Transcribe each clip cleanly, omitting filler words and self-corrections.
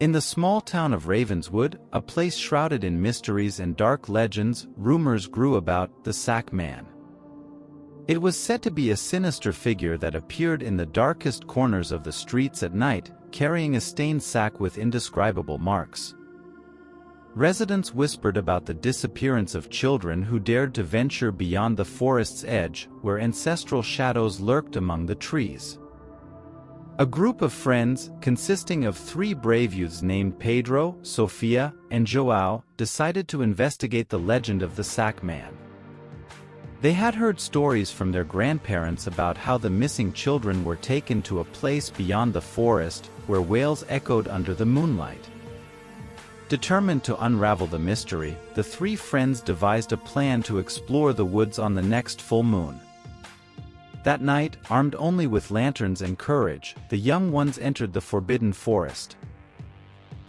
In the small town of Ravenswood, a place shrouded in mysteries and dark legends, rumors grew about the Sack Man. It was said to be a sinister figure that appeared in the darkest corners of the streets at night, carrying a stained sack with indescribable marks. Residents whispered about the disappearance of children who dared to venture beyond the forest's edge, where ancestral shadows lurked among the trees. A group of friends, consisting of 3 brave youths named Pedro, Sofia, and João, decided to investigate the legend of the Sack Man. They had heard stories from their grandparents about how the missing children were taken to a place beyond the forest, where wails echoed under the moonlight. Determined to unravel the mystery, the 3 friends devised a plan to explore the woods on the next full moon. That night, armed only with lanterns and courage, the young ones entered the forbidden forest.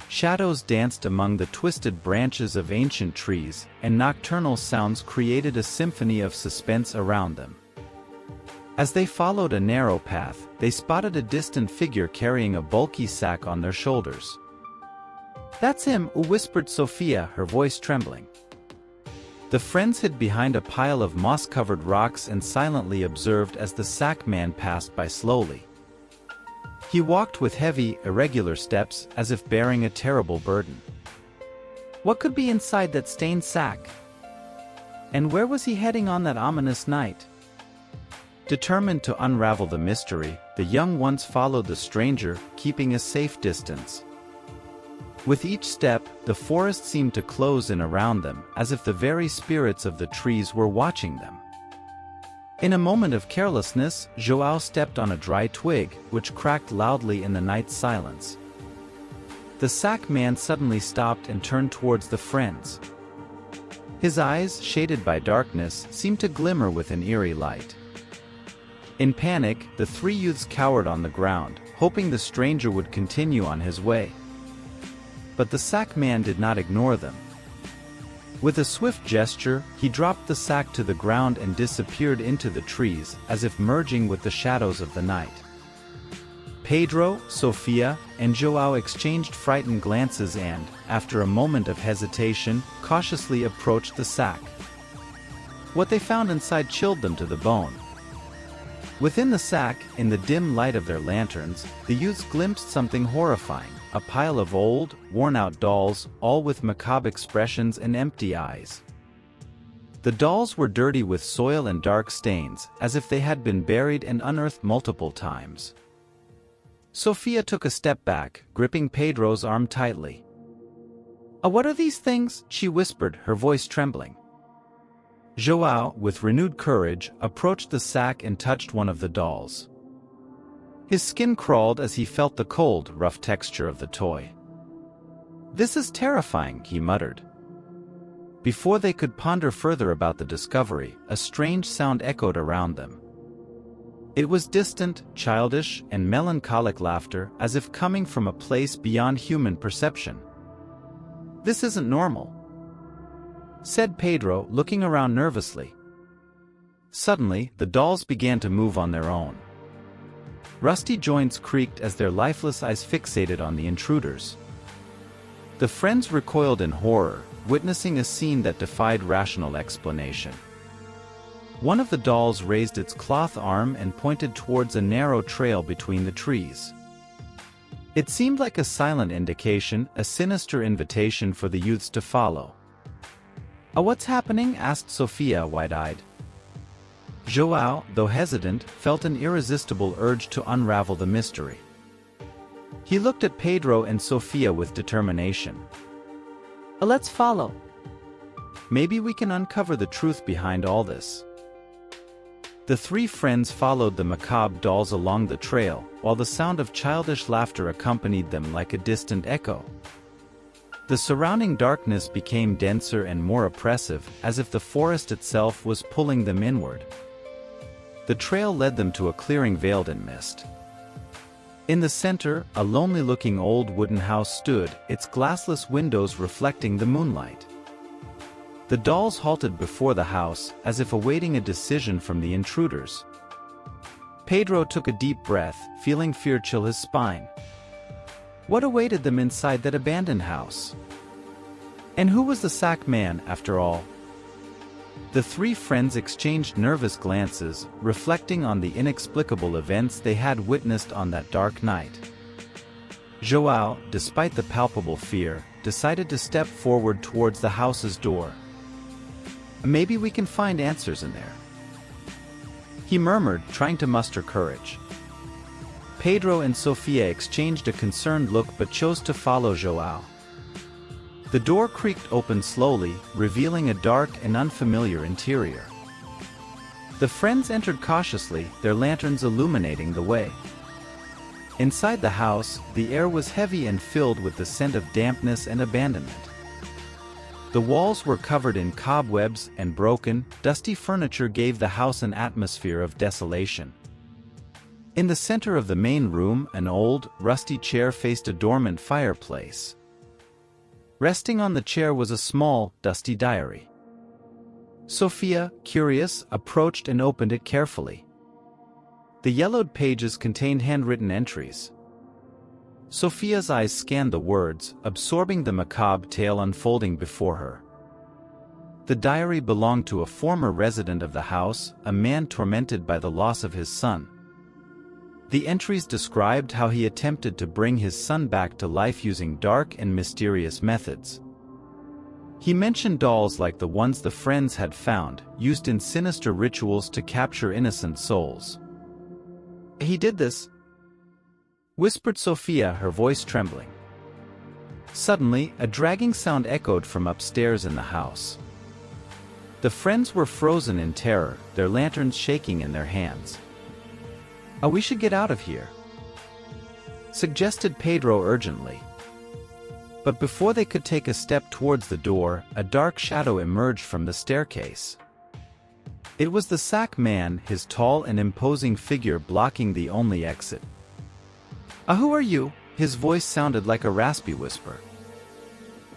Shadows danced among the twisted branches of ancient trees, and nocturnal sounds created a symphony of suspense around them. As they followed a narrow path, they spotted a distant figure carrying a bulky sack on their shoulders. "That's him," whispered Sophia, her voice trembling. The friends hid behind a pile of moss-covered rocks and silently observed as the Sack Man passed by slowly. He walked with heavy, irregular steps, as if bearing a terrible burden. What could be inside that stained sack? And where was he heading on that ominous night? Determined to unravel the mystery, the young ones followed the stranger, keeping a safe distance. With each step, the forest seemed to close in around them, as if the very spirits of the trees were watching them. In a moment of carelessness, João stepped on a dry twig, which cracked loudly in the night's silence. The Sack Man suddenly stopped and turned towards the friends. His eyes, shaded by darkness, seemed to glimmer with an eerie light. In panic, the 3 youths cowered on the ground, hoping the stranger would continue on his way. But the Sack Man did not ignore them. With a swift gesture, he dropped the sack to the ground and disappeared into the trees, as if merging with the shadows of the night. Pedro, Sofia, and João exchanged frightened glances and, after a moment of hesitation, cautiously approached the sack. What they found inside chilled them to the bone. Within the sack, in the dim light of their lanterns, the youths glimpsed something horrifying. A pile of old, worn-out dolls, all with macabre expressions and empty eyes. The dolls were dirty with soil and dark stains, as if they had been buried and unearthed multiple times. Sophia took a step back, gripping Pedro's arm tightly. What are these things?" she whispered, her voice trembling. João, with renewed courage, approached the sack and touched one of the dolls. His skin crawled as he felt the cold, rough texture of the toy. "This is terrifying," he muttered. Before they could ponder further about the discovery, a strange sound echoed around them. It was distant, childish, and melancholic laughter, as if coming from a place beyond human perception. "This isn't normal," said Pedro, looking around nervously. Suddenly, the dolls began to move on their own. Rusty joints creaked as their lifeless eyes fixated on the intruders. The friends recoiled in horror, witnessing a scene that defied rational explanation. One of the dolls raised its cloth arm and pointed towards a narrow trail between the trees. It seemed like a silent indication, a sinister invitation for the youths to follow. What's happening?" asked Sophia, wide-eyed. João, though hesitant, felt an irresistible urge to unravel the mystery. He looked at Pedro and Sofia with determination. "Let's follow. Maybe we can uncover the truth behind all this." The 3 friends followed the macabre dolls along the trail, while the sound of childish laughter accompanied them like a distant echo. The surrounding darkness became denser and more oppressive, as if the forest itself was pulling them inward. The trail led them to a clearing veiled in mist. In the center, a lonely-looking old wooden house stood, its glassless windows reflecting the moonlight. The dolls halted before the house, as if awaiting a decision from the intruders. Pedro took a deep breath, feeling fear chill his spine. What awaited them inside that abandoned house? And who was the sack man, after all? The three friends exchanged nervous glances, reflecting on the inexplicable events they had witnessed on that dark night. João, despite the palpable fear, decided to step forward towards the house's door. "Maybe we can find answers in there," he murmured, trying to muster courage. Pedro and Sofia exchanged a concerned look but chose to follow João. The door creaked open slowly, revealing a dark and unfamiliar interior. The friends entered cautiously, their lanterns illuminating the way. Inside the house, the air was heavy and filled with the scent of dampness and abandonment. The walls were covered in cobwebs, and broken, dusty furniture gave the house an atmosphere of desolation. In the center of the main room, an old, rusty chair faced a dormant fireplace. Resting on the chair was a small, dusty diary. Sofia, curious, approached and opened it carefully. The yellowed pages contained handwritten entries. Sofia's eyes scanned the words, absorbing the macabre tale unfolding before her. The diary belonged to a former resident of the house, a man tormented by the loss of his son. The entries described how he attempted to bring his son back to life using dark and mysterious methods. He mentioned dolls like the ones the friends had found, used in sinister rituals to capture innocent souls. "He did this," whispered Sofia, her voice trembling. Suddenly, a dragging sound echoed from upstairs in the house. The friends were frozen in terror, their lanterns shaking in their hands. "Oh, we should get out of here," suggested Pedro urgently. But before they could take a step towards the door, a dark shadow emerged from the staircase. It was the sack man, his tall and imposing figure blocking the only exit. "Who are you?" His voice sounded like a raspy whisper.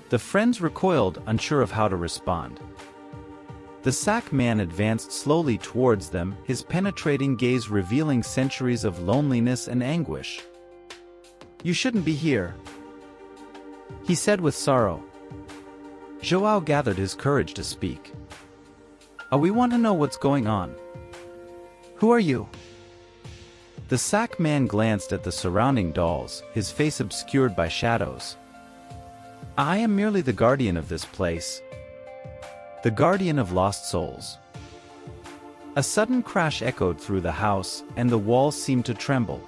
The friends recoiled, unsure of how to respond. The sack man advanced slowly towards them, his penetrating gaze revealing centuries of loneliness and anguish. "You shouldn't be here," he said with sorrow. João gathered his courage to speak. "We want to know what's going on. Who are you?" The sack man glanced at the surrounding dolls, his face obscured by shadows. "I am merely the guardian of this place. The guardian of lost souls." A sudden crash echoed through the house, and the walls seemed to tremble.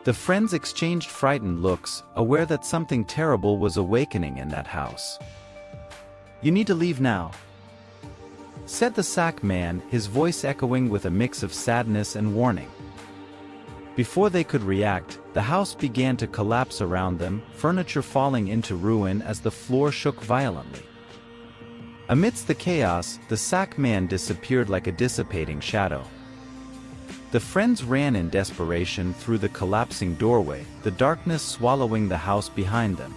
The friends exchanged frightened looks, aware that something terrible was awakening in that house. "You need to leave now," said the sack man, his voice echoing with a mix of sadness and warning. Before they could react, the house began to collapse around them, furniture falling into ruin as the floor shook violently. Amidst the chaos, the sack man disappeared like a dissipating shadow. The friends ran in desperation through the collapsing doorway, the darkness swallowing the house behind them.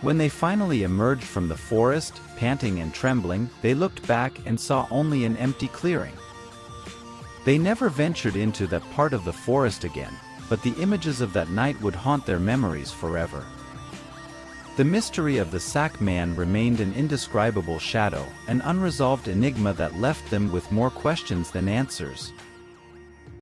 When they finally emerged from the forest, panting and trembling, they looked back and saw only an empty clearing. They never ventured into that part of the forest again, but the images of that night would haunt their memories forever. The mystery of the sack man remained an indescribable shadow, an unresolved enigma that left them with more questions than answers.